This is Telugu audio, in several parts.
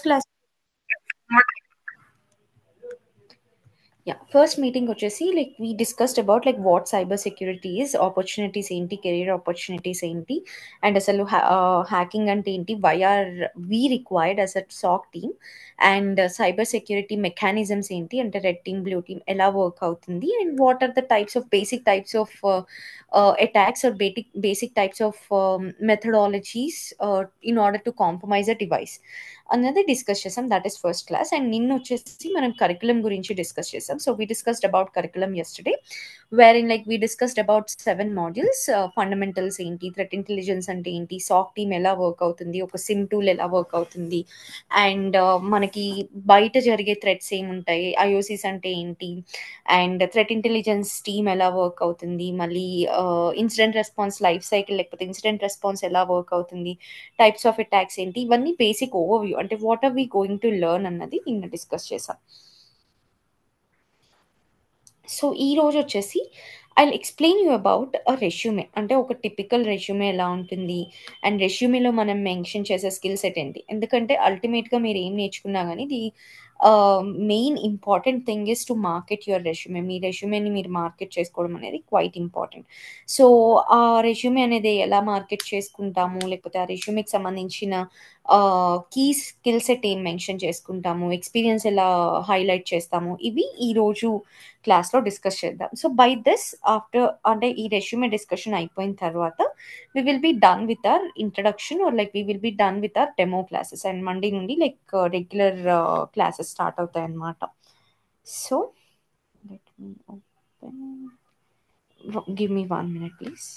క్లాస్ ఫస్ట్ మీటింగ్ వచ్చేసి like we discussed about like what cyber security is, opportunities ఏంటి, కెరీర్ ఆపర్చునిటీస్ ఏంటి, అండ్ అసలు హ్యాకింగ్ అంటే ఏంటి, why are we required as a SOC team, and cyber security mechanisms ఏంటి అంటే రెడ్ టీమ్ బ్లూ టీమ్ ఎలా వర్క్ అవుతుంది, and what are the types of basic types of attacks or basic types of methodologies in order to compromise a device అన్నది డిస్కస్ చేసాం. That is first class. And నిన్న వచ్చేసి మనం కరికులం గురించి డిస్కస్ చేసాం. So we discussed about curriculum yesterday, where in like we discussed about 7 modules. Fundamentals ఏంటి, థ్రెట్ ఇంటెలిజెన్స్ అంటే ఏంటి, సాక్ టీమ్ ఎలా వర్క్ అవుతుంది, ఒక సిమ్ టూల్ ఎలా వర్క్ అవుతుంది, అండ్ మనకి బయట జరిగే థ్రెట్స్ ఏముంటాయి, ఐఓసీస్ అంటే ఏంటి, అండ్ థ్రెట్ ఇంటెలిజెన్స్ టీమ్ ఎలా వర్క్ అవుతుంది, మళ్ళీ ఇన్సిడెంట్ రెస్పాన్స్ లైఫ్ సైకిల్ లేకపోతే ఇన్సిడెంట్ రెస్పాన్స్ ఎలా వర్క్ అవుతుంది, టైప్స్ ఆఫ్ అటాక్స్ ఏంటి, ఇవన్నీ బేసిక్ ఓవర్వ్యూ అంటే what are we going to learn అన్నది నిన్న డిస్కస్ చేసాం. సో ఈ రోజు వచ్చేసి I explain you about a resume, అంటే ఒక టిపికల్ రెజ్యూమే ఎలా ఉంటుంది, అండ్ రెజ్యూమేలో మనం మెన్షన్ చేసే స్కిల్ సెట్ ఏంటి. ఎందుకంటే అల్టిమేట్గా మీరు ఏం నేర్చుకున్నా కానీ the main important thing is to market your resume. మీ రెజ్యూమేని మీరు మార్కెట్ చేసుకోవడం అనేది క్వైట్ ఇంపార్టెంట్. సో ఆ రెజ్యూమే అనేది ఎలా మార్కెట్ చేసుకుంటాము, లేకపోతే ఆ రెజ్యూమేకి సంబంధించిన కీ స్కిల్ సెట్ ఏం మెన్షన్ చేసుకుంటాము, ఎక్స్పీరియన్స్ ఎలా హైలైట్ చేస్తాము, ఇవి ఈరోజు క్లాస్లో డిస్కస్ చేద్దాం. సో బై దిస్ ఆఫ్టర్ అంటే ఈ రెజ్యూమే డిస్కషన్ అయిపోయిన తర్వాత we will be done with our introduction, or like we will be done with our demo classes, and Monday నుండి like regular classes start అవుతాయి అన్నమాట. So let me open, give me 1 minute please.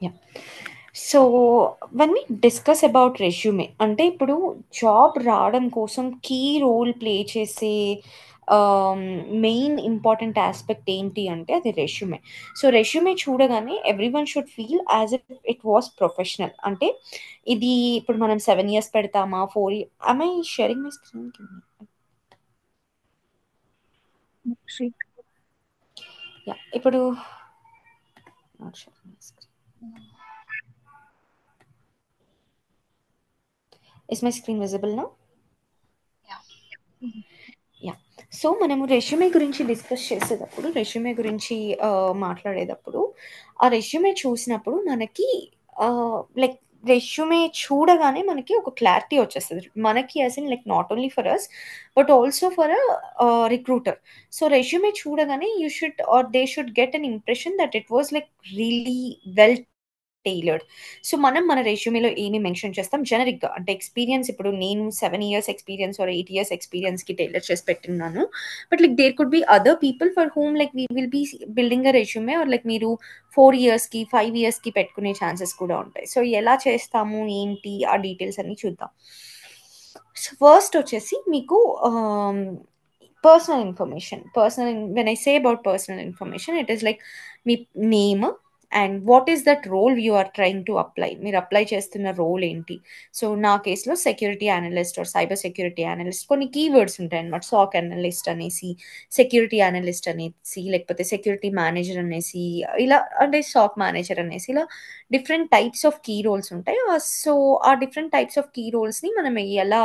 Yeah. So when we discuss about resume అంటే ఇప్పుడు జాబ్ రావడం కోసం కీ రోల్ ప్లే చేసే మెయిన్ ఇంపార్టెంట్ ఆస్పెక్ట్ ఏంటి అంటే అది రెజ్యూమే. సో రెజ్యూమే చూడగానే everyone should feel as if it was professional. అంటే ఇది ఇప్పుడు మనం 7 years పెడతామా, 4 years. I sharing my screen? Yeah ఇప్పుడు not sharing my screen. Is my screen visible now? Yeah so మనము రెజ్యూమే గురించి డిస్కస్ చేసేటప్పుడు, రెజ్యూమే గురించి మాట్లాడేటప్పుడు, ఆ రెజ్యూమే చూసినప్పుడు మనకి లైక్ రెజ్యూమే చూడగానే మనకి ఒక క్లారిటీ వచ్చేస్తుంది మనకి, as in like not only for us but also for a recruiter. So resume చూడగానే you should or they should get an impression that it was like really well tailored. So మనం మన రెజ్యూమేలో ఏమి మెన్షన్ చేస్తాం జనరిక్గా, అంటే ఎక్స్పీరియన్స్ ఇప్పుడు నేను 7 years ఎక్స్పీరియన్స్ ఆర్ 8 years ఎక్స్పీరియన్స్కి టైలర్ చేసి పెట్టున్నాను. But like there could be other people for whom like we will be building a resume, or like మీరు 4 yearsకి 5 yearsకి పెట్టుకునే ఛాన్సెస్ కూడా ఉంటాయి. సో ఎలా చేస్తాము ఏంటి ఆ డీటెయిల్స్ అన్ని చూద్దాం. సో ఫస్ట్ వచ్చేసి మీకు personal information. When I say about personal information, it is like మీ name and what is that role you are trying to apply. మీరు అప్లై చేస్తున్న రోల్ ఏంటి. సో నా కేసులో security analyst or cyber security analyst, కొన్ని కీవర్డ్స్ ఉంటాయి అన్నమాట. సాక్ అనలిస్ట్ అనేసి, సెక్యూరిటీ అనలిస్ట్ అనేసి, లేకపోతే సెక్యూరిటీ మేనేజర్ అనేసి, ఇలా అంటే సాక్ మేనేజర్ అనేసి, ఇలా different types of key roles ఉంటాయి. సో ఆ డిఫరెంట్ టైప్స్ ఆఫ్ కీ రోల్స్ని మనం ఎలా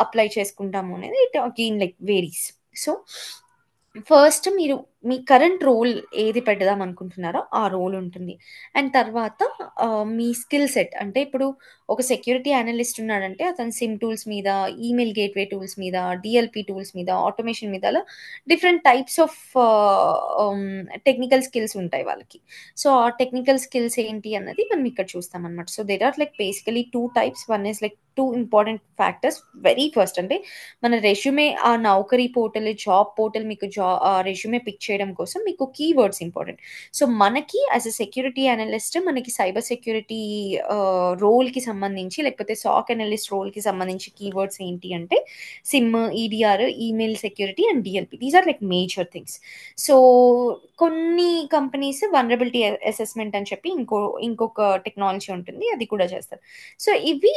అప్లై చేసుకుంటాము అనేది it again like varies. So first మీరు మీ కరెంట్ రోల్ ఏది పెడదాం అనుకుంటున్నారో ఆ రోల్ ఉంటుంది. అండ్ తర్వాత మీ స్కిల్ సెట్, అంటే ఇప్పుడు ఒక సెక్యూరిటీ అనలిస్ట్ ఉన్నాడంటే అతను సిమ్ టూల్స్ మీద, ఈమెయిల్ గేట్వే టూల్స్ మీద, డిఎల్పి టూల్స్ మీద, ఆటోమేషన్ మీద, అలా different types of technical skills ఉంటాయి వాళ్ళకి. సో ఆ టెక్నికల్ స్కిల్స్ ఏంటి అన్నది మనం ఇక్కడ చూస్తాం అనమాట. So there are like basically 2 types. One is like 2 important factors. Very first అంటే మన రెజ్యూమే, ఆ నౌకరీ పోర్టల్, జాబ్ పోర్టల్ మీకు రెజ్యూమే పిక్ చేయడం కోసం మీకు కీవర్డ్స్ ఇంపార్టెంట్. సో, మనకి యాస్ ఎ సెక్యూరిటీ అనలిస్ట్ మనకి సైబర్ సెక్యూరిటీ రోల్‌కి సంబంధించి లేకపోతే సాక్ అనలిస్ట్ రోల్‌కి సంబంధించి కీవర్డ్స్ ఏంటి అంటే SIEM, EDR, email security and DLP. These are like major things. So, కొన్ని కంపెనీస్ వల్నరబిలిటీ అసెస్మెంట్ అని చెప్పి ఇంకొక టెక్నాలజీ ఉంటుంది. అది కూడా చేస్తారు. సో, ఇవి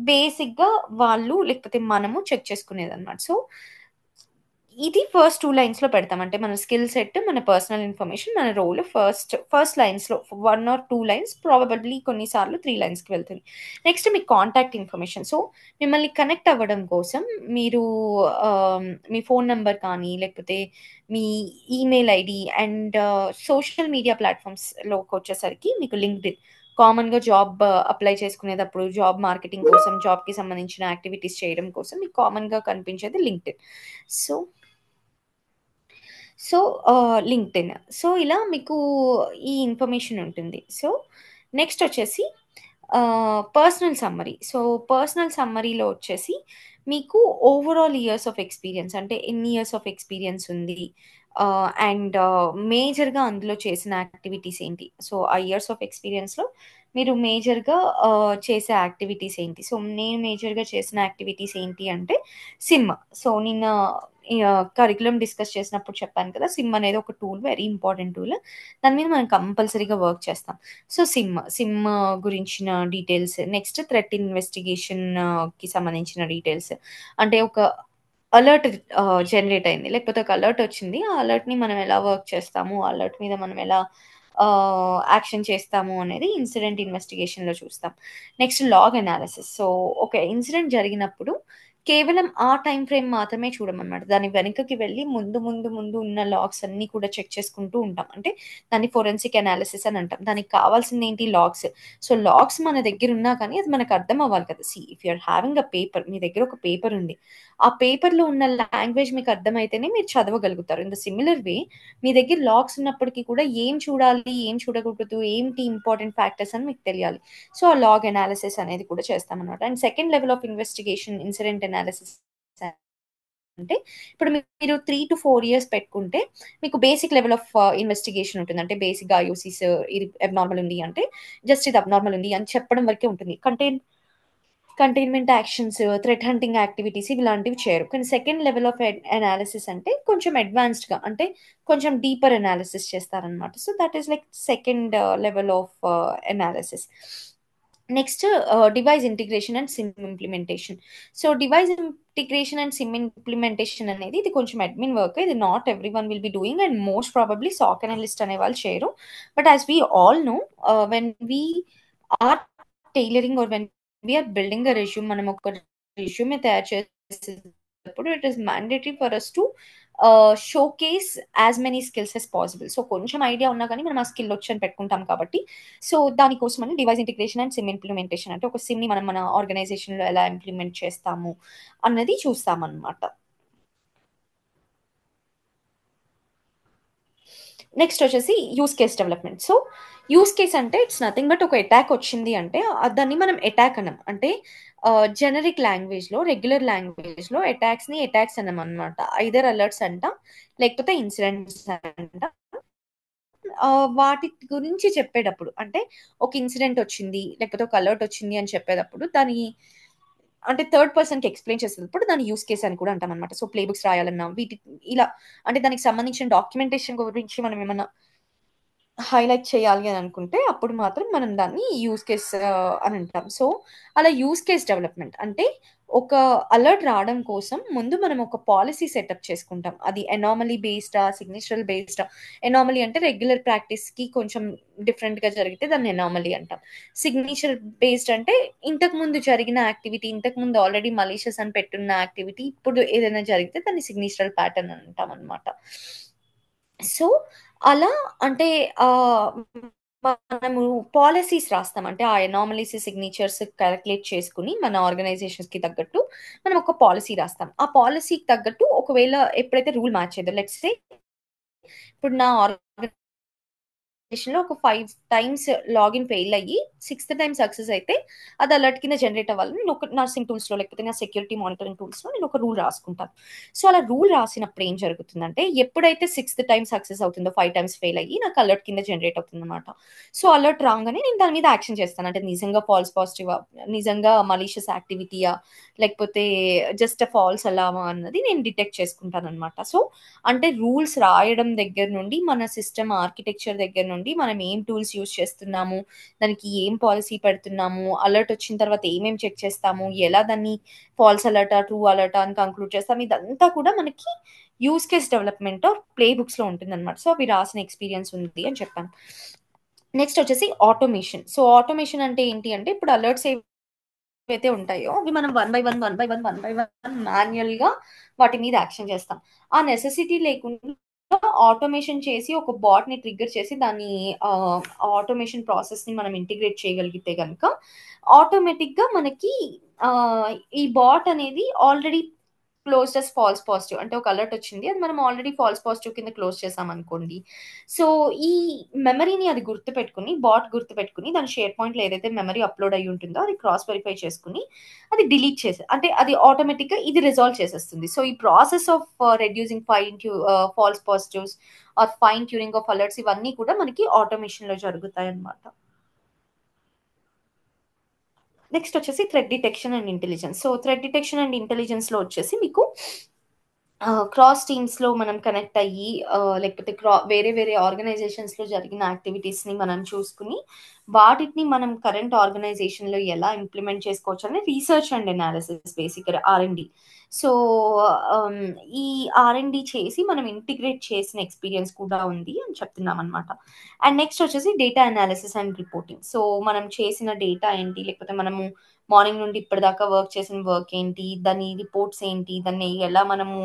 బేసిక్‌గా వాళ్ళు లేకపోతే మనము చెక్ చేసుకునేదన్నమాట. సో, ఇది ఫస్ట్ 2 లైన్స్‌లో పెడతాం. అంటే మన స్కిల్ సెట్, మన పర్సనల్ ఇన్ఫర్మేషన్, మన రోల్ ఫస్ట్ లైన్స్‌లో 1 ఆర్ 2 లైన్స్ ప్రాబబిలీ కొన్ని సార్లు 3 లైన్స్‌కి వెళ్తుంది. నెక్స్ట్ మీ కాంటాక్ట్ ఇన్ఫర్మేషన్. సో, మిమ్మల్ని కనెక్ట్ అవ్వడం కోసం మీరు మీ ఫోను నంబర్ కానీ, లేకపోతే మీ email ID and social media ప్లాట్‌ఫార్మ్స్‌లోకొచ్చేసరికి మీకు లింక్డ్ఇన్. కామన్‌గా జాబ్ అప్లై చేసుకునేటప్పుడు, జాబ్ మార్కెటింగ్ కోసం, జాబ్‌కి సంబంధించిన యాక్టివిటీస్ చేయడం కోసం మీకు కామన్‌గా కనిపించేది LinkedIn. So so, LinkedIn. So, ఇలా మీకు ఈ ఇన్ఫర్మేషన్ ఉంటుంది. సో, నెక్స్ట్ వచ్చేసి పర్సనల్ సమ్మరీ. సో, పర్సనల్ సమ్మరీలో వచ్చేసి మీకు ఓవరాల్ ఇయర్స్ ఆఫ్ ఎక్స్‌పీరియన్స్ అంటే ఎన్ని ఇయర్స్ ఆఫ్ ఎక్స్‌పీరియన్స్ ఉంది? అండ్ మేజర్‌గా అందులో చేసిన యాక్టివిటీస్ ఏంటి? సో, ఆ ఇయర్స్ ఆఫ్ ఎక్స్‌పీరియన్స్‌లో మీరు మేజర్‌గా చేసే యాక్టివిటీస్ ఏంటి? సో, నేను మేజర్‌గా చేసిన యాక్టివిటీస్ ఏంటి అంటే సిమ్. సో, నేను కరిక్యులమ్ డిస్కస్ చేసినప్పుడు చెప్పాను కదా! సిమ్ అనేది ఒక టూల్, వెరీ ఇంపార్టెంట్ టూల్. దాని మీద మనం కంపల్సరీగా వర్క్ చేస్తాం. సో, సిమ్ గురించిన డీటెయిల్స్, నెక్స్ట్ థ్రెట్ ఇన్వెస్టిగేషన్‌కి సంబంధించిన డీటెయిల్స్. అంటే ఒక అలర్ట్ జనరేట్ అయింది. లేకపోతే ఒక అలర్ట్ వచ్చింది. ఆ అలర్ట్‌ని మనం ఎలా వర్క్ చేస్తాము, ఆ అలర్ట్ మీద మనం ఎలా యాక్షన్ చేస్తాము అనేది ఇన్సిడెంట్ ఇన్వెస్టిగేషన్‌లో చూస్తాం. Next log analysis. సో, ఒక ఇన్సిడెంట్ జరిగినప్పుడు కేవలం ఆ టైమ్ ఫ్రేమ్ మాత్రమే చూడమనమాట. దాని వెనకకి వెళ్లి ముందు ఉన్న లాగ్స్ అన్నీ కూడా చెక్ చేసుకుంటూ ఉంటాం. అంటే దాన్ని ఫోరెన్సిక్ అనాలిసిస్ అని అంటాం. దానికి కావాల్సిందేంటి లాగ్స్. సో, లాగ్స్ మన దగ్గరున్నా కానీ అది మనకు అర్థం అవ్వాలి కదా! If you are having a paper మీ దగ్గర ఒక పేపర్ ఉంది. ఆ పేపర్‌లో ఉన్న లాంగ్వేజ్ మీకు అర్థమైతేనే మీరు చదవగలుగుతారు. ఇన్ ద సిమిలర్ వే మీ దగ్గర లాగ్స్ ఉన్నప్పటికి కూడా ఏం చూడాలి, ఏం చూడకూడదు, ఏంటి ఇంపార్టెంట్ ఫ్యాక్టర్స్ అని మీకు తెలియాలి. సో, ఆ లాగ్ అనాలిసిస్ అనేది కూడా చేస్తామనమాట. And second level of investigation incident analysis అంటే ఇప్పుడు మీరు 3-4 ఇయర్స్ పెట్టుకుంటే మీకు బేసిక్ లెవెల్ ఆఫ్ ఇన్వెస్టిగేషన్ ఉంటుంది. అంటే బేసిక్‌గా ఐఓసీస్ ఇది అబ్నార్మల్ ఉంది అంటే జస్ట్ ఇది అబ్నార్మల్ ఉంది అని చెప్పడం వరకే ఉంటుంది. Containment actions, threat hunting activities ఇలాంటివి చేయరు. కానీ సెకండ్ లెవెల్ ఆఫ్ అనాలిసిస్ అంటే కొంచెం అడ్వాన్స్డ్‌గా అంటే కొంచెం డీపర్ అనాలిసిస్ చేస్తారనమాట. So, that is like second level of analysis. Next device integration and SIEM implementation. So, device integration and SIEM implementation అనేది ఇది కొంచెం అడ్మిన్ వర్క్. ఇది not everyone will be doing and most probably SOC analyst అనేవాళ్ళు చేయరు. But as we all know when we are tailoring or when we are building a resume మనం ఒక రెజ్యూమే తయారు చేసేటప్పుడు it is mandatory for us to showcase as many skills as possible. So, కొంచెం ఐడియా ఉన్నా కానీ మనం ఆ స్కిల్ వచ్చని పెట్టుకుంటాం కాబట్టి సో, దానికోసమని device integration and SIEM implementation అంటే ఒక సిమ్‌ని మనం మన ఆర్గనైజేషన్‌లో ఎలా ఇంప్లిమెంట్ చేస్తాము అన్నది చూస్తామనమాట. నెక్స్ట్ వచ్చేసి use case development. So, use case అంటే ఇట్స్ నథింగ్ బట్ ఒక అటాక్ వచ్చింది అంటే దాన్ని మనం అటాక్ అనం. అంటే జెనరిక్ లాంగ్వేజ్‌లో, రెగ్యులర్ లాంగ్వేజ్‌లో అటాక్స్ అనమనమాట. ఐదర్ అలర్ట్స్ అంటాం, లేకపోతే ఇన్సిడెంట్స్ అంటాం. వాటి గురించి చెప్పేటప్పుడు అంటే ఒక ఇన్సిడెంట్ వచ్చింది, లేకపోతే ఒక అలర్ట్ వచ్చింది అని చెప్పేటప్పుడు దాని అంటే థర్డ్ పర్సన్‌కి ఎక్స్‌ప్లెయిన్ చేసేటప్పుడు దాన్ని యూజ్ కేస్ అని కూడా అంటామనమాట. సో, ప్లే బుక్స్ రాయాలన్నా ఇలా అంటే దానికి సంబంధించిన డాక్యుమెంటేషన్ గురించి మనం ఏమన్నా హైలైట్ చేయాలి అని అనుకుంటే అప్పుడు మాత్రం మనం దాన్ని యూజ్ కేస్ అని అంటాం. సో, అలా యూజ్ కేస్ డెవలప్‌మెంట్ అంటే ఒక అలర్ట్ రావడం కోసం ముందు మనం ఒక పాలిసీ సెటప్ చేసుకుంటాం. అది అనామలీ బేస్డా, సిగ్నేచరల్ బేస్డా. అనామలీ అంటే రెగ్యులర్ ప్రాక్టీస్‌కి కొంచెం డిఫరెంట్‌గా జరిగితే దాన్ని అనామలీ అంటాం. సిగ్నేచర్ బేస్డ్ అంటే ఇంతకుముందు జరిగిన యాక్టివిటీ, ఇంతకుముందు ఆల్రెడీ మలీషియస్ అని పెట్టున్న యాక్టివిటీ ఇప్పుడు ఏదైనా జరిగితే దాన్ని సిగ్నేచరల్ ప్యాటర్న్ అని అంటామనమాట. సో, అలా అంటే ఆహ్, మనము పాలిసీస్ రాస్తాం. అంటే ఆ అనామలీస్, సిగ్నేచర్స్ కాలిక్యులేట్ చేసుకొని మన ఆర్గనైజేషన్స్‌కి తగ్గట్టు మనం ఒక పాలిసీ రాస్తాం. ఆ పాలిసీకి తగ్గట్టు ఒకవేళ ఎప్పుడైతే రూల్ మ్యాచ్ అయ్యిద్దో లెట్స్ సే ఇప్పుడు నా లో ఒక 5 టైమ్స్ లాగిన్ ఫెయిల్ అయ్యి, సిక్స్త్ టైమ్ సక్సెస్ అయితే అది అలర్ట్ కింద జనరేట్ అవ్వాలని నేను ఒక నర్సింగ్ టూల్స్‌లో లేకపోతే నా సెక్యూరిటీ మానిటరింగ్ టూల్స్‌లో నేను ఒక రూల్ రాసుకుంటాను. సో, అలా రూల్ రాసినప్పుడు ఏం జరుగుతుందంటే, ఎప్పుడైతే సిక్స్త్ టైమ్ సక్సెస్ అవుతుందో 5 టైమ్స్ ఫెయిల్ అయ్యి నాకు అలర్ట్ కింద జనరేట్ అవుతుందన్నమాట. సో, అలర్ట్ రాంగానే నేను దాని మీద యాక్షన్ చేస్తాను. అంటే నిజంగా ఫాల్స్ పాజిటివా? నిజంగా మాలిషియస్ యాక్టివిటీయా? లేకపోతే జస్ట్ ఫాల్స్ అలామా అన్నది నేను డిటెక్ట్ చేసుకుంటానన్నమాట. సో, అంటే రూల్స్ రాయడం దగ్గర నుండి, మన సిస్టమ్ ఆర్కిటెక్చర్ దగ్గర నుండి, మనం ఏం టూల్స్ యూజ్ చేస్తున్నాము, దానికి ఏం పాలిసీ పెడుతున్నాము, అలర్ట్ వచ్చిన తర్వాత ఏమేం చెక్ చేస్తాము, ఎలా దాన్ని ఫాల్స్ అలర్టా, ట్రూ అలర్టా అని కంక్లూడ్ చేస్తాం. ఇదంతా కూడా మనకి use case development or play బుక్స్‌లో ఉంటుందన్నమాట. సో, అవి రాసిన ఎక్స్‌పీరియన్స్ ఉంది అని చెప్పాను. నెక్స్ట్ వచ్చేసి ఆటోమేషన్. సో, ఆటోమేషన్ అంటే ఏంటి అంటే, ఇప్పుడు అలర్ట్స్ ఏవైతే ఉంటాయో అవి మనం వన్ బై వన్ మాన్యుయల్‌గా వాటి మీద యాక్షన్ చేస్తాం. ఆ నెసెసిటీ లేకుండా ఆటోమేషన్ చేసి ఒక బాట్‌ని ట్రిగ్గర్ చేసి దాన్ని ఆటోమేషన్ ప్రాసెస్‌ని మనం ఇంటిగ్రేట్ చేయగలిగితే గనక ఆటోమేటిక్‌గా మనకి ఈ బాట్ అనేది ఆల్రెడీ క్లోజ్డ్ అస్ ఫాల్స్ పాజిటివ్. అంటే ఒక అలర్ట్ వచ్చింది. అది మనం ఆల్రెడీ ఫాల్స్ పాజిటివ్ కింద క్లోజ్ చేసామనుకోండి. సో, ఈ మెమరీని అది గుర్తుపెట్టుకొని, బాట్ గుర్తుపెట్టుకొని, దాని షేర్ పాయింట్‌లో ఏదైతే మెమరీ అప్‌లోడ్ అయ్యి ఉంటుందో అది క్రాస్ వెరిఫై చేసుకొని, అది డిలీట్ అంటే అది ఆటోమేటిక్‌గా ఇది రిజాల్వ్ చేసేస్తుంది. సో, ఈ process of reducing false positives or fine tuning of alerts ఇవన్నీ కూడా మనకి ఆటోమేషన్‌లో జరుగుతాయన్నమాట. నెక్స్ట్ వచ్చేసి threat detection and intelligence. So, threat detection and ఇంటెలిజెన్స్‌లో వచ్చేసి మీకు క్రాస్ టీమ్స్‌లో మనం కనెక్ట్ అయ్యి లేకపోతే వేరే వేరే ఆర్గనైజేషన్స్‌లో జరిగిన యాక్టివిటీస్‌ని మనం చూసుకొని, వాటిని మనం కరెంట్ ఆర్గనైజేషన్‌లో ఎలా ఇంప్లిమెంట్ చేసుకోవచ్చని రీసెర్చ్ అండ్ అనాలిసిస్ బేసిక్‌గా ఆర్&డి. సో, ఆహ్, ఈ ఆర్&డి చేసి మనం ఇంటిగ్రేట్ చేసిన ఎక్స్‌పీరియన్స్ కూడా ఉంది అని చెప్తున్నామనమాట. అండ్ నెక్స్ట్ వచ్చేసి data analysis and reporting. So, మనం చేసిన డేటా ఏంటి? లేకపోతే మనము మార్నింగ్ నుండి ఇప్పటిదాకా వర్క్ చేసిన వర్క్ ఏంటి? దాని రిపోర్ట్స్ ఏంటి? దాన్ని ఎలా మనము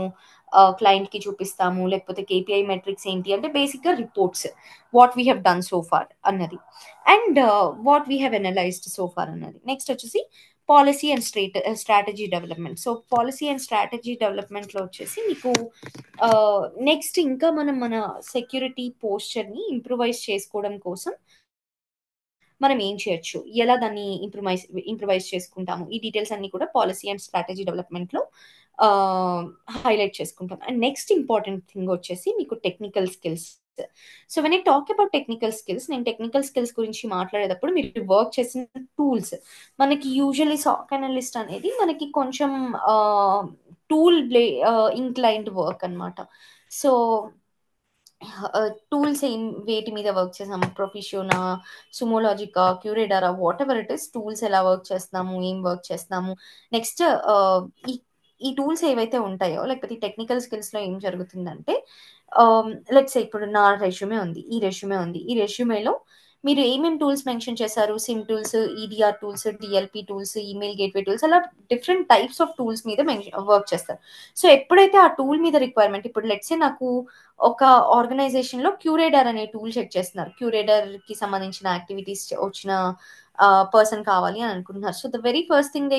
క్లయింట్‌కి చూపిస్తాము? లేకపోతే కేపీఐ మెట్రిక్స్ ఏంటి? అంటే బేసిక్‌గా reports. What we have done so far అన్నది. And what we have analysed so far అన్నది. నెక్స్ట్ వచ్చేసి policy and strategy development. So, policy and strategy డెవలప్‌మెంట్‌లో వచ్చేసి మీకు నెక్స్ట్ ఇంకా మనం మన సెక్యూరిటీ పోస్చర్‌ని ఇంప్రూవైజ్ చేసుకోవడం కోసం మనం ఏం చేయొచ్చు? ఎలా దాన్ని ఇంప్రూవైజ్ చేసుకుంటాము? ఈ డీటెయిల్స్ అన్నీ కూడా పాలిసీ అండ్ స్ట్రాటజీ డెవలప్‌మెంట్‌లో ఆహ్, హైలైట్ చేసుకుంటాం. అండ్ నెక్స్ట్ ఇంపార్టెంట్ థింగ్ వచ్చేసి మీకు technical skills. So, when I talk about technical skills, నేను టెక్నికల్ స్కిల్స్ గురించి మాట్లాడేటప్పుడు మీరు వర్క్ చేసిన టూల్స్, మనకి యూజువల్లీ సాక్ అనలిస్ట్ అనేది మనకి కొంచెం ఆహ్, ఇంక్లైన్డ్ వర్క్ అన్నమాట. సో, టూల్స్ వేటి మీద వర్క్ చేసాము? ప్రొఫిషియోనా, సుమోలాజికా, క్యూరేడరా వాటెవర్ ఇట్ ఈస్ టూల్స్ ఎలా వర్క్ చేస్తున్నాము? ఏం వర్క్ చేస్తున్నాము? నెక్స్ట్ ఆహ్, ఈ ఈ టూల్స్ ఏవైతే ఉంటాయో లేకపోతే ఈ టెక్నికల్ స్కిల్స్‌లో ఏం జరుగుతుందంటే లెట్స్ సే ఇప్పుడు నా రెజ్యూమే ఉంది. ఈ రెజ్యూమే ఉంది. ఈ రెజ్యూమేలో మీరు ఏమేం టూల్స్ మెన్షన్ చేశారు? SIEM tools, EDR tools, DLP tools, email gateway tools అలా డిఫరెంట్ టైప్స్ ఆఫ్ టూల్స్ మీద వర్క్ చేస్తారు. సో, ఎప్పుడైతే ఆ టూల్ మీద రిక్వైర్మెంట్ ఇప్పుడు లెట్స్ సే నాకు ఒక ఆర్గనైజేషన్‌లో క్యూరేటర్ అనే టూల్ చెక్ చేస్తున్నారు. క్యూరేటర్‌కి సంబంధించిన యాక్టివిటీస్ వచ్చిన పర్సన్ కావాలి అని అనుకుంటున్నారు. So, the very first thing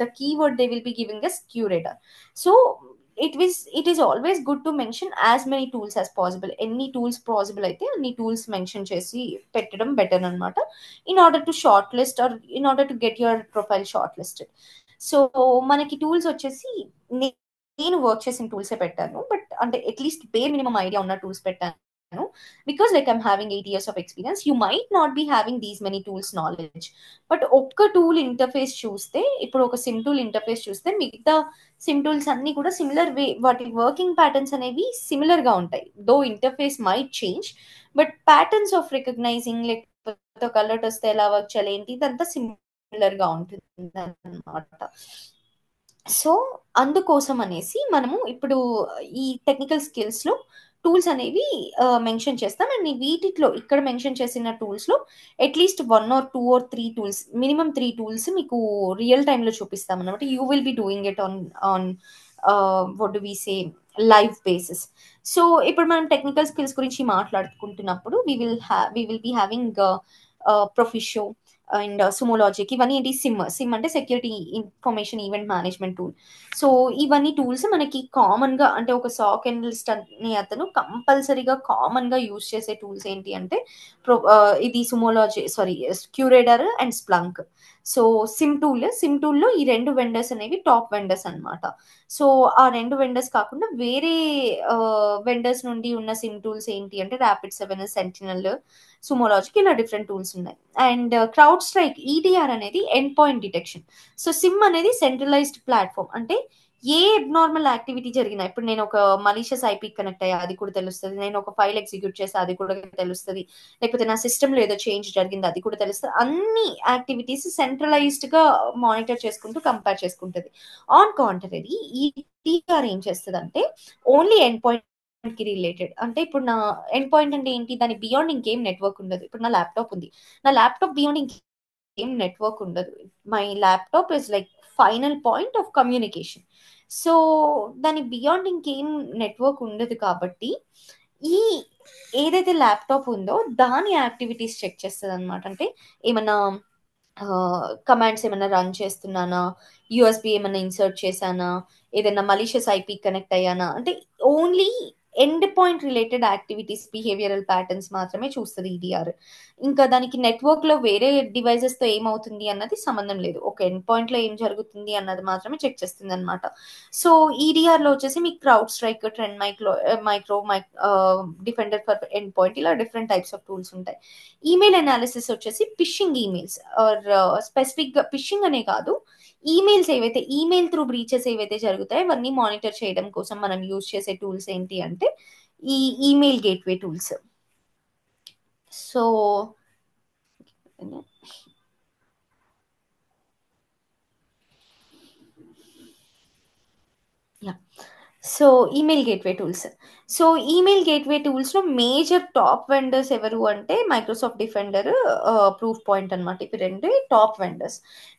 the keyword they will be giving us curator. So, it is always good to mention as many tools as possible. ఎన్ని టూల్స్ పాసిబుల్ అయితే అన్ని టూల్స్ మెన్షన్ చేసి పెట్టడం బెటర్ అనమాట. In order to shortlist or in order to get your profile shortlisted. So, మనకి టూల్స్ వచ్చేసి నేను వర్క్ చేసిన టూల్సే పెట్టాను. బట్ అంటే అట్‌లీస్ట్ బేర్ మినిమమ్ ఐడియా ఉన్న టూల్స్ పెట్టాను. Because like I'm having 8 years of experience. You might not be having these many tools knowledge. But ఒక్క టూల్ ఇంటర్ఫేస్ చూస్తే ఇప్పుడు ఒక సిమ్ టూల్ ఇంటర్ఫేస్ చూస్తే మిగతా సిమ్ టూల్స్ అన్నీ కూడా సిమిలర్ వాటి వర్కింగ్ ప్యాటర్న్స్ అనేవి సిమిలర్‌గా ఉంటాయి. Though interface might change but patterns of recognising లేకపోతే ఒక అలర్ట్ వస్తే ఎలా వర్క్ చేయాలి ఏంటి ఇదంతా సిమిలర్‌గా ఉంటుందన్నమాట. సో, అందుకోసం అనేసి మనము ఇప్పుడు ఈ టెక్నికల్ స్కిల్స్‌లో టూల్స్ అనేవి మెన్షన్ చేస్తాం. అండ్ వీటిట్లో ఇక్కడ మెన్షన్ చేసిన టూల్స్‌లో at least 1 or 2 or 3 tools minimum 3 tools మీకు రియల్ టైమ్‌లో చూపిస్తామన్నమాట. You will be doing it on what do we say live basis. So, ఇప్పుడు మనం టెక్నికల్ స్కిల్స్ గురించి మాట్లాడుకుంటున్నప్పుడు we will be having Proficio, and Sumo Logic, ఇవన్నీ ఏంటి, సిమ్ అంటే security information event management tool. So ఇవన్నీ టూల్స్ మనకి కామన్ గా, అంటే ఒక సాక్ అనలిస్ట్ అనే అతను కంపల్సరీగా కామన్ గా యూజ్ చేసే టూల్స్ ఏంటి అంటే ఇది Sumo Logic, sorry, QRadar and Splunk. So SIEM టూల్లో ఈ రెండు వెండర్స్ అనేవి టాప్ వెండర్స్ అన్నమాట. సో ఆ రెండు వెండర్స్ కాకుండా వేరే వెండర్స్ నుండి ఉన్న సిమ్ టూల్స్ ఏంటి అంటే ర్యాపిడ్ 7, సెంటినల్, సుమోలాజిక్, ఇలా డిఫరెంట్ టూల్స్ ఉన్నాయి. అండ్ క్రౌడ్ స్ట్రైక్ ఈడిఆర్ అనేది end point detection. So SIM అనేది సెంట్రలైజ్డ్ ప్లాట్ఫామ్, అంటే ఏ అబ్నార్మల్ యాక్టివిటీ జరిగినా, ఇప్పుడు నేను ఒక మలీషియస్ ఐపీ కనెక్ట్ అయ్యా అది కూడా తెలుస్తుంది, నేను ఒక ఫైల్ ఎగ్జిక్యూట్ చేసా అది కూడా తెలుస్తుంది, లేకపోతే నా సిస్టమ్ లో ఏదో చేంజ్ జరిగింది అది కూడా తెలుస్తుంది. అన్ని యాక్టివిటీస్ సెంట్రలైజ్డ్ గా మానిటర్ చేసుకుంటూ కంపేర్ చేసుకుంటుంది. ఆన్ కాంట్రరీ ఈటీఆర్ ఏం చేస్తుంది అంటే ఓన్లీ ఎండ్ పాయింట్ కి రిలేటెడ్, అంటే ఇప్పుడు నా ఎండ్ పాయింట్ అంటే ఏంటి, దాని బియాండ్ ఇంకేం నెట్వర్క్ ఉండదు. ఇప్పుడు నా ల్యాప్టాప్ ఉంది, నా ల్యాప్టాప్ బియాండ్ ఇంకేం నెట్వర్క్ ఉండదు. My laptop is like final point of communication. So దాని బియాండ్ ఇంకేం నెట్వర్క్ ఉండదు కాబట్టి ఈ ఏదైతే ల్యాప్టాప్ ఉందో దాని యాక్టివిటీస్ చెక్ చేస్తుంది అనమాట. అంటే ఏమన్నా కమాండ్స్ ఏమైనా రన్ చేస్తున్నానా, యూఎస్బి ఏమైనా ఇన్సర్ట్ చేశానా, ఏదైనా మలీషియస్ ఐపీ కనెక్ట్ అయ్యానా, అంటే only end point related activities, behavioural patterns మాత్రమే చూస్తుంది ఈడిఆర్. ఇంకా దానికి నెట్వర్క్ లో వేరే డివైజెస్ తో ఏమవుతుంది అన్నది సంబంధం లేదు, ఒక ఎండ్ పాయింట్ లో ఏం జరుగుతుంది అన్నది మాత్రమే చెక్ చేస్తుంది అనమాట. సో ఈడిఆర్ లో వచ్చేసి మీకు crowd strike, trend micro defender for end point, ఇలా డిఫరెంట్ టైప్స్ ఆఫ్ టూల్స్ ఉంటాయి. ఈమెయిల్ అనాలిసిస్ వచ్చేసి ఫిషింగ్ ఈమెయిల్స్ ఆర్ స్పెసిఫిక్ గా ఫిషింగ్ అనే కాదు, ఈమెయిల్స్ ఏవైతే ఈమెయిల్ త్రూ బ్రీచెస్ ఏవైతే జరుగుతాయో అవన్నీ మానిటర్ చేయడం కోసం మనం యూజ్ చేసే టూల్స్ ఏంటి అంటే ఈ email gateway tools. So yeah, so email gateway tools. So email gateway tools లో మేజర్ టాప్ వెండర్స్ ఎవరు అంటే మైక్రోసాఫ్ట్ డిఫెండర్, ప్రూఫ్ పాయింట్ అనమాట, ఇవి రెండు టాప్ వెండర్స్.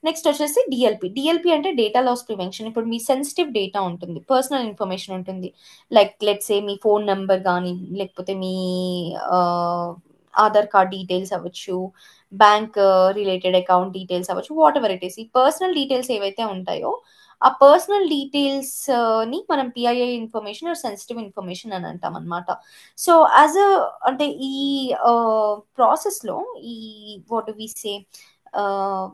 నెక్స్ట్ వచ్చేసి డిఎల్పి అంటే డేటా లాస్ ప్రివెన్షన్. ఇప్పుడు మీ సెన్సిటివ్ డేటా ఉంటుంది, పర్సనల్ ఇన్ఫర్మేషన్ ఉంటుంది, like let's A me phone number కానీ, లేకపోతే మీ ఆధార్ కార్డ్ డీటెయిల్స్ అవ్వచ్చు, బ్యాంక్ రిలేటెడ్ అకౌంట్ డీటెయిల్స్ అవ్వచ్చు, వాట్ ఎవర్ ఇట్ ఈస్, ఈ పర్సనల్ డీటెయిల్స్ ఏవైతే ఉంటాయో ఆ పర్సనల్ డీటెయిల్స్ ని మనం పిఐఐ ఇన్ఫర్మేషన్ ఆర్ సెన్సిటివ్ ఇన్ఫర్మేషన్ అని అంటాం అనమాట. సో యాజ్ అ, అంటే ఈ ప్రాసెస్ లో ఈ what we say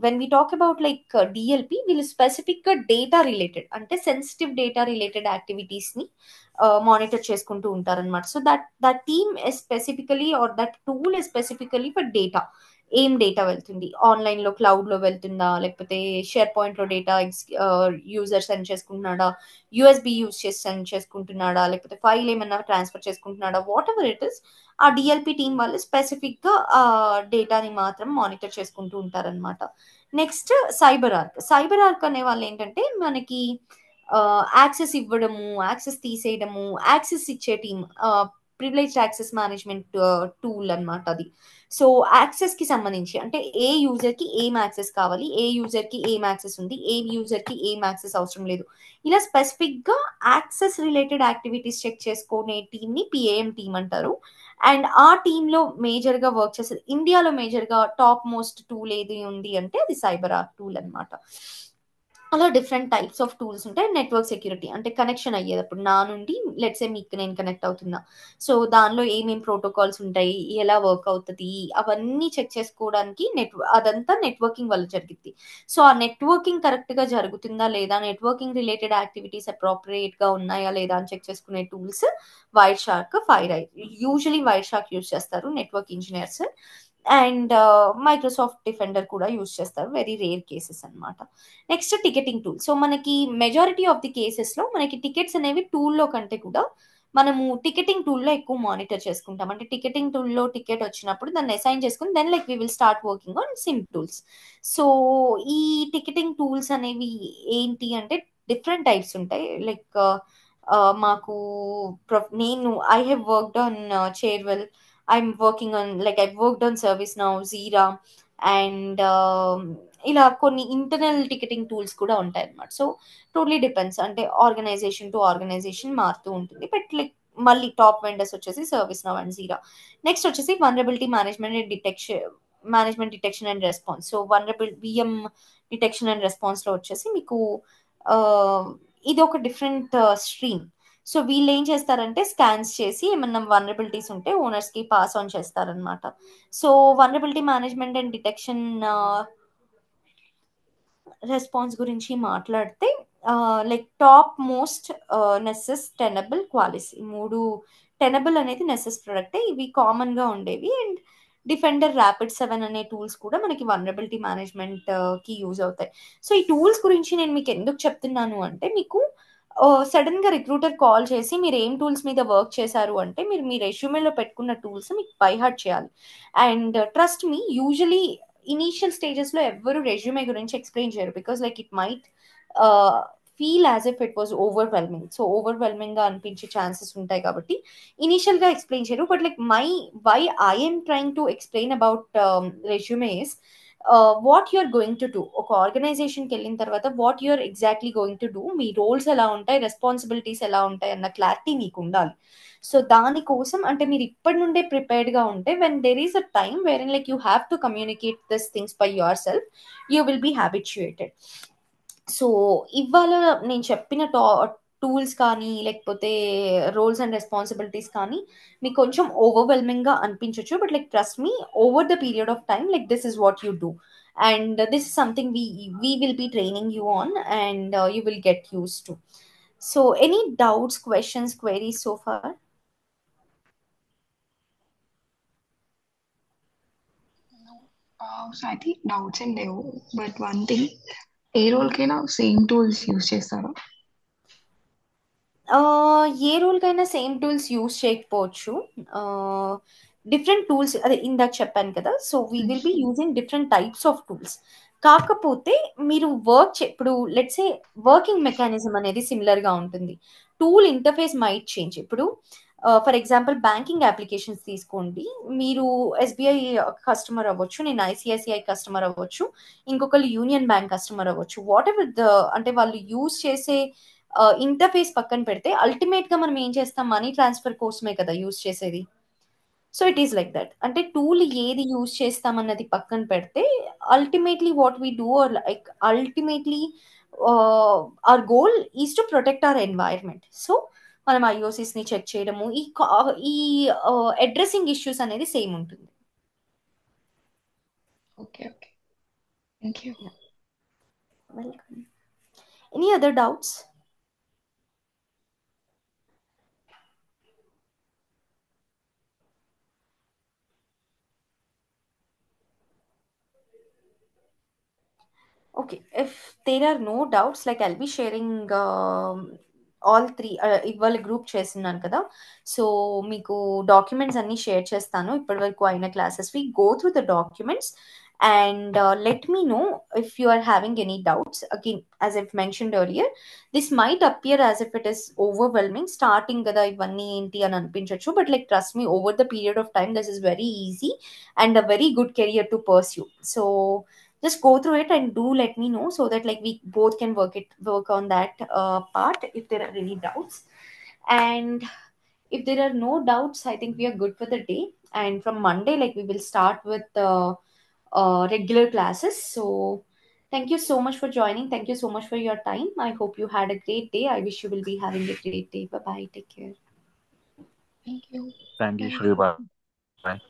when we talk about like DLP, వీళ్ళు స్పెసిఫిక్ గా డేటా రిలేటెడ్, అంటే సెన్సిటివ్ డేటా రిలేటెడ్ యాక్టివిటీస్ ని మానిటర్ చేసుకుంటూ ఉంటారనమాట. So that team specifically or that tool specifically for data. ఏం డేటా వెళ్తుంది, ఆన్లైన్ లో క్లౌడ్ లో వెళ్తుందా, లేకపోతే షేర్ పాయింట్ లో డేటా యూజర్ సెండ్ చేసుకుంటున్నాడా, యూఎస్బి యూజ్ చేసి సెండ్ చేసుకుంటున్నాడా, లేకపోతే ఫైల్ ఏమైనా ట్రాన్స్ఫర్ చేసుకుంటున్నాడా, వాట్ ఎవర్ ఇట్ ఇస్, ఆ డిఎల్పి టీం వాళ్ళు స్పెసిఫిక్ గా ఆ డేటాని మాత్రం మానిటర్ చేసుకుంటూ ఉంటారనమాట. నెక్స్ట్ సైబర్ ఆర్క్ అనే వాళ్ళు ఏంటంటే మనకి యాక్సెస్ ఇవ్వడము, యాక్సెస్ తీసేయడము, యాక్సెస్ ఇచ్చే team, privilege access management tool అన్నమాట అది. సో యాక్సెస్ కి సంబంధించి, అంటే ఏ యూజర్ కి ఏం యాక్సెస్ కావాలి, ఏ యూజర్ కి ఏం యాక్సెస్ ఉంది, ఏ యూజర్ కి ఏం యాక్సెస్ అవసరం లేదు, ఇలా స్పెసిఫిక్ గా యాక్సెస్ రిలేటెడ్ యాక్టివిటీస్ చెక్ చేసుకునే టీమ్ ని పిఏఎం టీమ్ అంటారు. అండ్ ఆ టీమ్ లో మేజర్ గా వర్క్ చేసేది, ఇండియాలో మేజర్ గా టాప్ మోస్ట్ టూల్ ఏది ఉంది అంటే అది సైబర్ ఆర్క్ టూల్ అన్నమాట. అలా డిఫరెంట్ టైప్స్ ఆఫ్ టూల్స్ ఉంటాయి. నెట్వర్క్ సెక్యూరిటీ అంటే కనెక్షన్ అయ్యేటప్పుడు నా నుండి లెట్స్ ఏ మీకు నేను కనెక్ట్ అవుతున్నా, సో దానిలో ఏమేం ప్రోటోకాల్స్ ఉంటాయి, ఎలా వర్క్ అవుతుంది, అవన్నీ చెక్ చేసుకోవడానికి అదంతా నెట్వర్కింగ్ వల్ల జరిగింది. సో ఆ నెట్వర్కింగ్ కరెక్ట్ గా జరుగుతుందా లేదా, నెట్వర్కింగ్ రిలేటెడ్ యాక్టివిటీస్ అప్రోప్రియేట్ గా ఉన్నాయా లేదా అని చెక్ చేసుకునే tools Wireshark, FireEye. Usually Wireshark use చేస్తారు network engineers. And Microsoft Defender కూడా యూజ్ చేస్తారు, వెరీ రేర్ కేసెస్ అన్నమాట. Next ticketing tool. సో మనకి మెజారిటీ ఆఫ్ ది కేసెస్ లో మనకి టికెట్స్ అనేవి టూల్లో కంటే కూడా మనము టికెటింగ్ టూల్లో ఎక్కువ మానిటర్ చేసుకుంటాం. అంటే టికెటింగ్ టూల్లో టికెట్ వచ్చినప్పుడు దాన్ని అసైన్ చేసుకుని then like we will start working on SIM tools. So ఈ టికెటింగ్ టూల్స్ అనేవి ఏంటి అంటే డిఫరెంట్ టైప్స్ ఉంటాయి. లైక్ మాకు నేను I have worked on చైర్వెల్, I'm working on like I worked on service now, jeera, and ఇలా కొన్ని ఇంటర్నల్ టికెటింగ్ టూల్స్ కూడా ఉంటాయి అన్నమాట. సో టోటలీ డిపెండ్స్, అంటే ఆర్గనైజేషన్ టు ఆర్గనైజేషన్ మారుతూ ఉంటుంది. బట్ లైక్ మళ్ళీ టాప్ వెండర్స్ వచ్చేసి service now and jeera. Next వచ్చేసి vulnerability management and detection, management detection and response. So VM detection and response లో వచ్చేసి మీకు ఆ, ఇది ఒక డిఫరెంట్ స్ట్రీమ్. సో వీళ్ళు ఏం చేస్తారంటే స్కాన్స్ చేసి ఏమన్నా వనరబిలిటీస్ ఉంటే ఓనర్స్ కి పాస్ ఆన్ చేస్తారనమాట. So vulnerability management and detection response గురించి మాట్లాడితే like top most Nessus tenable Qualis, ఈ మూడు టెనబుల్ అనేది నెసెస్ ప్రొడక్టే, ఇవి కామన్ గా ఉండేవి. అండ్ డిఫెండర్ ర్యాపిడ్ 7 అనే టూల్స్ కూడా మనకి వనరబిలిటీ మేనేజ్మెంట్ కి యూజ్ అవుతాయి. సో ఈ టూల్స్ గురించి నేను మీకు ఎందుకు చెప్తున్నాను అంటే, మీకు సడన్ గా రిక్రూటర్ కాల్ చేసి మీరు ఏం టూల్స్ మీద వర్క్ చేశారు అంటే, మీరు మీ రెజ్యూమేలో పెట్టుకున్న టూల్స్ మీకు బై హార్ట్ చేయాలి. And trust me, usually initial stages లో ఎవ్వరు రెజ్యూమే గురించి ఎక్స్ప్లెయిన్ చేయరు, because like it might feel as if it was overwhelming. So overwhelming గా అనిపించే ఛాన్సెస్ ఉంటాయి కాబట్టి ఇనీషియల్ గా ఎక్స్ప్లెయిన్ చేయరు. But like why I'm trying to explain about resumes, what you're going to do, ఒక ఆర్గనైజేషన్కి వెళ్ళిన తర్వాత what you're exactly going to do, మీ రోల్స్ ఎలా ఉంటాయి, రెస్పాన్సిబిలిటీస్ ఎలా ఉంటాయి అన్న క్లారిటీ మీకు ఉండాలి. సో దానికోసం అంటే మీరు ఇప్పటి నుండే ప్రిపేర్డ్ గా ఉంటే, when there is a time where in like you have to communicate this things by yourself, you will be habituated. So ఇవాళ నేను చెప్పిన టూల్స్ కానీ లేకపోతే రోల్స్ అండ్ రెస్పాన్సిబిలిటీస్ కానీ మీకు కొంచెం ఓవర్వెల్మింగ్ గా అనిపించవచ్చు, but like trust me, over the period of time like this is what you do, and this is something we will be training you on, and you will get used to. So any doubts, questions, queries so far? So I think doubts ఏం లేవు, బట్ వన్ థింగ్, ఏ రోల్కైనా సేమ్ టూల్స్ యూజ్ చేస్తారా? ఏ రూల్ కైనా సేమ్ టూల్స్ యూస్ చేయకపోవచ్చు. డిఫరెంట్ టూల్స్, అదే ఇందాక చెప్పాను కదా, so we will be using different types of tools. కాకపోతే మీరు ఇప్పుడు లెట్స్ సే వర్కింగ్ మెకానిజం అనేది సిమిలర్ గా ఉంటుంది. Tool interface might change. ఇప్పుడు ఫర్ ఎగ్జాంపుల్ బ్యాంకింగ్ అప్లికేషన్స్ తీసుకోండి. మీరు ఎస్బీఐ కస్టమర్ అవ్వచ్చు, నేను ఐసిఐసిఐ కస్టమర్ అవ్వచ్చు, ఇంకొకరు యూనియన్ బ్యాంక్ కస్టమర్ అవ్వచ్చు. వాట్ ఎవర్ అంటే వాళ్ళు యూజ్ చేసే ఇంటర్ఫేస్ పక్కన పెడితే అల్టిమేట్ గా మనం ఏం చేస్తాం, మనీ ట్రాన్స్ఫర్ కోసమే కదా యూజ్ చేసేది. So it is like that. అంటే టూల్ ఏది యూజ్ చేస్తాం అన్నది పక్కన పెడితే ultimately what we do, like ultimately hour goal is to protect our environment. So మనం ఐఓసిస్ ని చెక్ చేయడము, ఈ అడ్రసింగ్ ఇష్యూస్ అనేది సేమ్ ఉంటుంది. Okay okay, thank you. Welcome. Any other doubts? Okay, if there are no doubts, like I'll be sharing all three. ఇవాళ గ్రూప్ చేస్తున్నాను కదా, సో మీకు డాక్యుమెంట్స్ అన్ని షేర్ చేస్తాను. ఇప్పటి వరకు అయిన classes we go through the documents and let me know if you are having any doubts. Again, as I've mentioned earlier, this might appear as if it is overwhelming starting kada ivanni enti అని అనిపించొచ్చు, but like trust me, over the period of time this is very easy and a very good career to pursue. So just go through it and do let me know, so that like we both can work on that part if there are any doubts. And if there are no doubts, I think we are good for the day. And from Monday, like we will start with regular classes. So thank you so much for joining. Thank you so much for your time. I hope you had a great day. I wish you will be having a great day. Bye bye, take care. Thank you. Thank you, Bye. Shri. Bye.